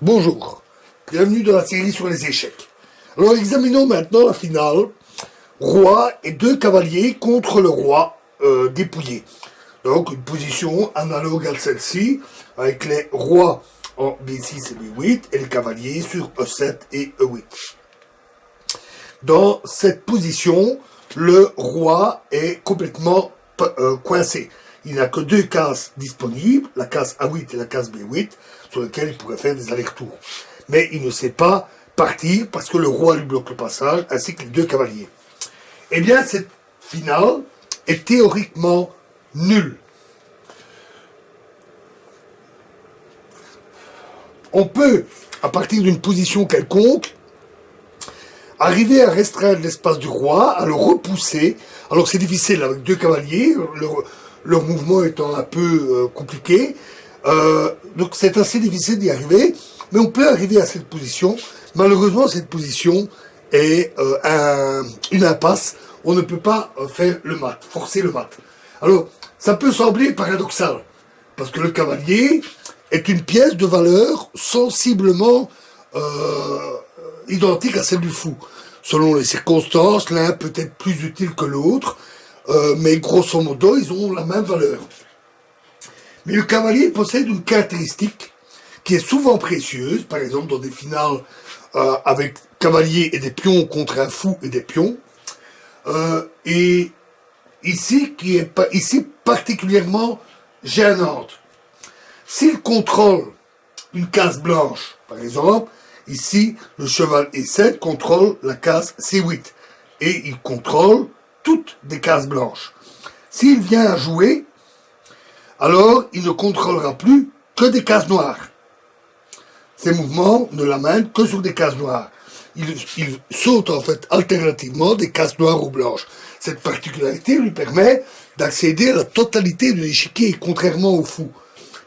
Bonjour, bienvenue dans la série sur les échecs. Alors examinons maintenant la finale, roi et deux cavaliers contre le roi dépouillé. Donc une position analogue à celle-ci, avec les rois en B6 et B8 et les cavaliers sur E7 et E8. Dans cette position, le roi est complètement coincé. Il n'a que deux cases disponibles, la case A8 et la case B8, sur lesquelles il pourrait faire des allers-retours. Mais il ne sait pas partir parce que le roi lui bloque le passage, ainsi que les deux cavaliers. Eh bien, cette finale est théoriquement nulle. On peut, à partir d'une position quelconque, arriver à restreindre l'espace du roi, à le repousser. Alors c'est difficile avec deux cavaliers, leur mouvement étant un peu compliqué. Donc c'est assez difficile d'y arriver, mais on peut arriver à cette position. Malheureusement, cette position est une impasse. On ne peut pas faire le mat, forcer le mat. Alors, ça peut sembler paradoxal, parce que le cavalier est une pièce de valeur sensiblement identique à celle du fou. Selon les circonstances, l'un peut être plus utile que l'autre, mais grosso modo, ils ont la même valeur. Mais le cavalier possède une caractéristique qui est souvent précieuse, par exemple dans des finales avec cavalier et des pions contre un fou et des pions, et ici, qui est ici particulièrement gênante. S'il contrôle une case blanche, par exemple, ici, le cheval E7 contrôle la case C8. Et il contrôle toutes des cases blanches. S'il vient à jouer, alors il ne contrôlera plus que des cases noires. Ses mouvements ne l'amènent que sur des cases noires. Il saute en fait alternativement des cases noires ou blanches. Cette particularité lui permet d'accéder à la totalité de l'échiquier, contrairement au fou.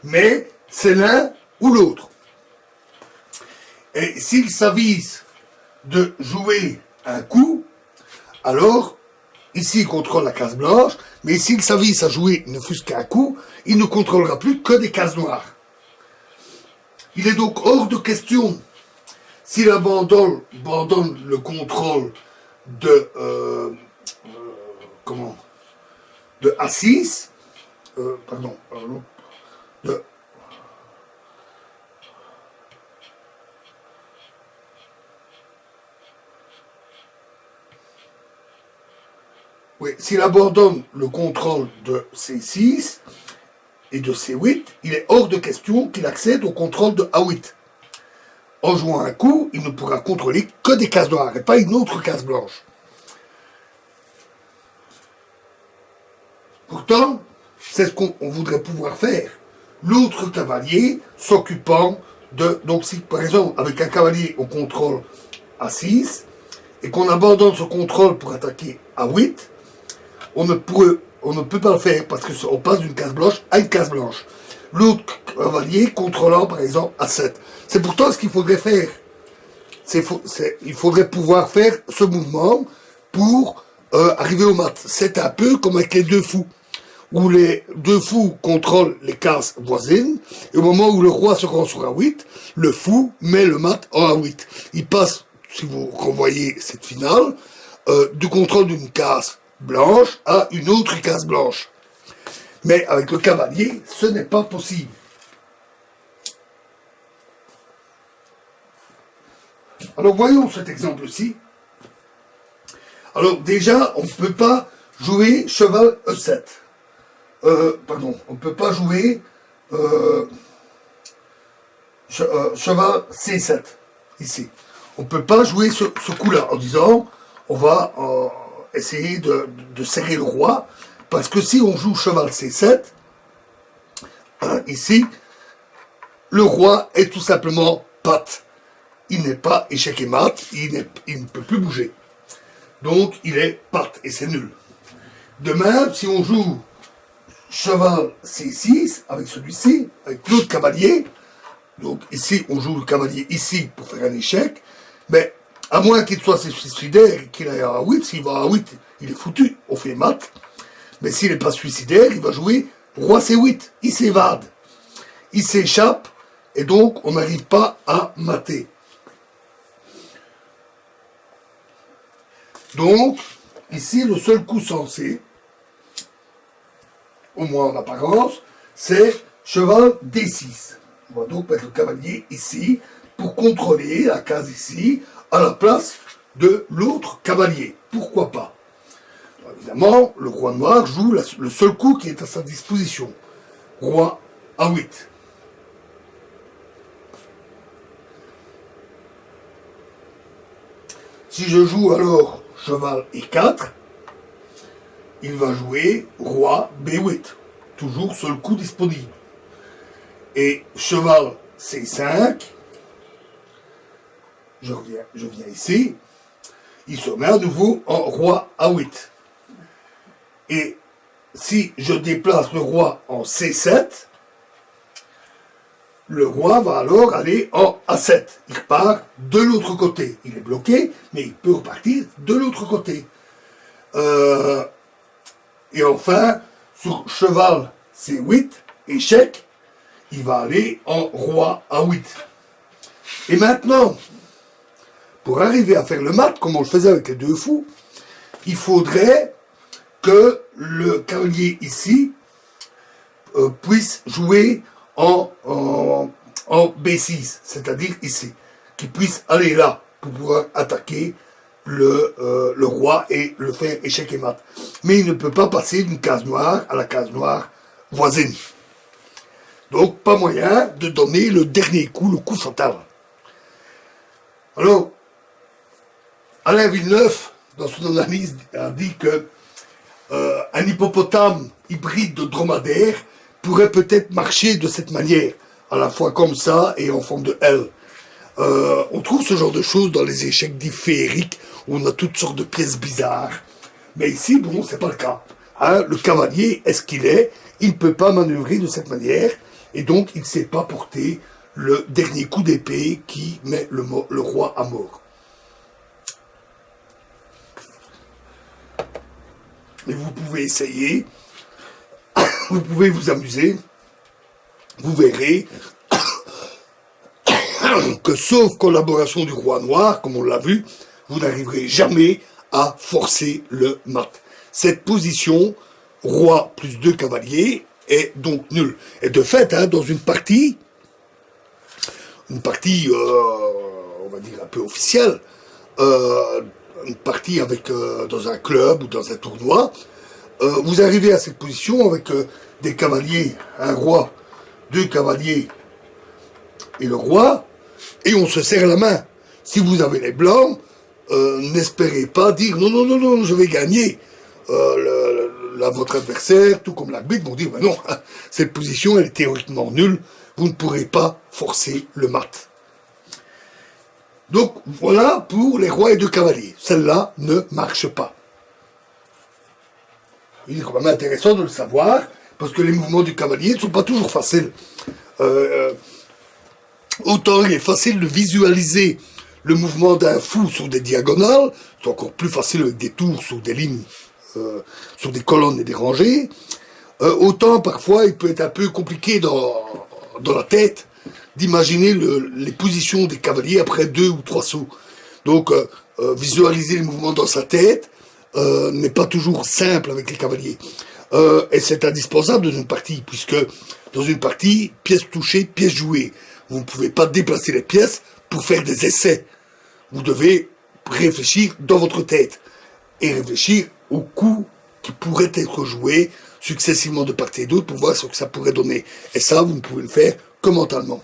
Mais c'est l'un ou l'autre. Et s'il s'avise de jouer un coup, alors, ici il contrôle la case blanche, mais s'il s'avise à jouer ne fût-ce qu'un coup, il ne contrôlera plus que des cases noires. Il est donc hors de question, s'il abandonne le contrôle de A6, s'il abandonne le contrôle de C6 et de C8, il est hors de question qu'il accède au contrôle de A8. En jouant un coup, il ne pourra contrôler que des cases noires et pas une autre case blanche. Pourtant, c'est ce qu'on voudrait pouvoir faire. L'autre cavalier s'occupant de... Donc si par exemple, avec un cavalier on contrôle A6 et qu'on abandonne ce contrôle pour attaquer A8, on ne peut pas le faire parce qu'on passe d'une case blanche à une case blanche. L'autre cavalier contrôlant par exemple A7. C'est pourtant ce qu'il faudrait faire. Il faudrait pouvoir faire ce mouvement pour arriver au mat. C'est un peu comme avec les deux fous, où les deux fous contrôlent les cases voisines, et au moment où le roi se rend sur A8, le fou met le mat en A8. Il passe, si vous revoyez cette finale, du contrôle d'une case blanche à une autre case blanche. Mais avec le cavalier, ce n'est pas possible. Alors voyons cet exemple-ci. Alors déjà, on ne peut pas jouer cheval E7. On ne peut pas jouer cheval C7, ici. On ne peut pas jouer ce coup-là en disant, on va essayer de serrer le roi, parce que si on joue cheval C7, ici, le roi est tout simplement patte. Il n'est pas échec et mat, il ne peut plus bouger. Donc il est patte, et c'est nul. De même, si on joue cheval C6, avec celui-ci, avec l'autre cavalier, donc ici, on joue le cavalier ici pour faire un échec, mais à moins qu'il soit suicidaire et qu'il aille à A8, s'il va à A8, il est foutu, on fait mat. Mais s'il n'est pas suicidaire, il va jouer roi C8, il s'évade. Il s'échappe et donc on n'arrive pas à mater. Donc, ici, le seul coup sensé, au moins en apparence, c'est cheval D6. On va donc mettre le cavalier ici pour contrôler la case ici à la place de l'autre cavalier. Pourquoi pas? Alors, évidemment, le roi noir joue le seul coup qui est à sa disposition. Roi A8. Si je joue alors cheval E4, il va jouer roi B8. Toujours seul coup disponible. Et cheval C5, je viens ici, il se met à nouveau en roi A8. Et si je déplace le roi en C7, le roi va alors aller en A7. Il repart de l'autre côté. Il est bloqué, mais il peut repartir de l'autre côté. Et enfin, sur cheval C8, échec, il va aller en roi A8. Et maintenant, pour arriver à faire le mat, comme on le faisait avec les deux fous, il faudrait que le cavalier ici puisse jouer en B6, c'est-à-dire ici, qu'il puisse aller là pour pouvoir attaquer le roi et le faire échec et mat. Mais il ne peut pas passer d'une case noire à la case noire voisine. Donc pas moyen de donner le dernier coup, le coup fatal. Alors, Alain Villeneuve, dans son analyse, a dit que un hippopotame hybride de dromadaire pourrait peut-être marcher de cette manière, à la fois comme ça et en forme de L. On trouve ce genre de choses dans les échecs dits féeriques, où on a toutes sortes de pièces bizarres. Mais ici, bon, c'est pas le cas. Hein, le cavalier est ce qu'il est, il ne peut pas manœuvrer de cette manière, et donc il ne sait pas porter le dernier coup d'épée qui met le roi à mort. Et vous pouvez essayer, vous pouvez vous amuser, vous verrez que sauf collaboration du roi noir, comme on l'a vu, vous n'arriverez jamais à forcer le mat. Cette position, roi plus 2 cavaliers, est donc nulle. Et de fait, hein, dans une partie, on va dire un peu officielle, une partie avec dans un club ou dans un tournoi, vous arrivez à cette position avec des cavaliers, un roi, 2 cavaliers et le roi, et on se serre la main. Si vous avez les blancs, n'espérez pas dire non, je vais gagner. Votre adversaire, tout comme l'arbitre, vont dire ben non, cette position elle est théoriquement nulle, vous ne pourrez pas forcer le mat. Donc voilà pour les rois et 2 cavaliers. Celle-là ne marche pas. Il est quand même intéressant de le savoir, parce que les mouvements du cavalier ne sont pas toujours faciles. Autant il est facile de visualiser le mouvement d'un fou sur des diagonales, c'est encore plus facile avec des tours sur des lignes, sur des colonnes et des rangées. Autant parfois il peut être un peu compliqué dans la tête d'imaginer les positions des cavaliers après 2 ou 3 sauts. Donc visualiser les mouvements dans sa tête n'est pas toujours simple avec les cavaliers. Et c'est indispensable dans une partie, puisque dans une partie, pièce touchée, pièce jouée. Vous ne pouvez pas déplacer les pièces pour faire des essais. Vous devez réfléchir dans votre tête et réfléchir aux coups qui pourraient être joués successivement de part et d'autre pour voir ce que ça pourrait donner. Et ça, vous ne pouvez le faire que mentalement.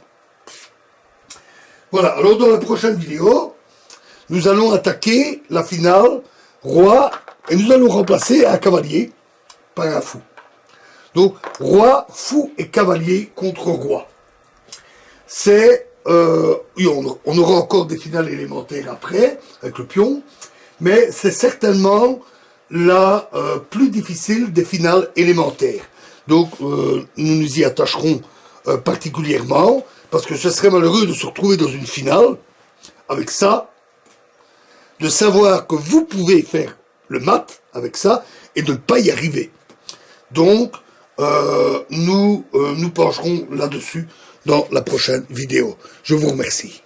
Voilà, alors dans la prochaine vidéo, nous allons attaquer la finale roi et nous allons remplacer un cavalier par un fou. Donc, roi, fou et cavalier contre roi. C'est... on aura encore des finales élémentaires après, avec le pion, mais c'est certainement la plus difficile des finales élémentaires. Donc, nous nous y attacherons particulièrement, parce que ce serait malheureux de se retrouver dans une finale avec ça, de savoir que vous pouvez faire le mat avec ça, et de ne pas y arriver. Donc, nous pencherons là-dessus dans la prochaine vidéo. Je vous remercie.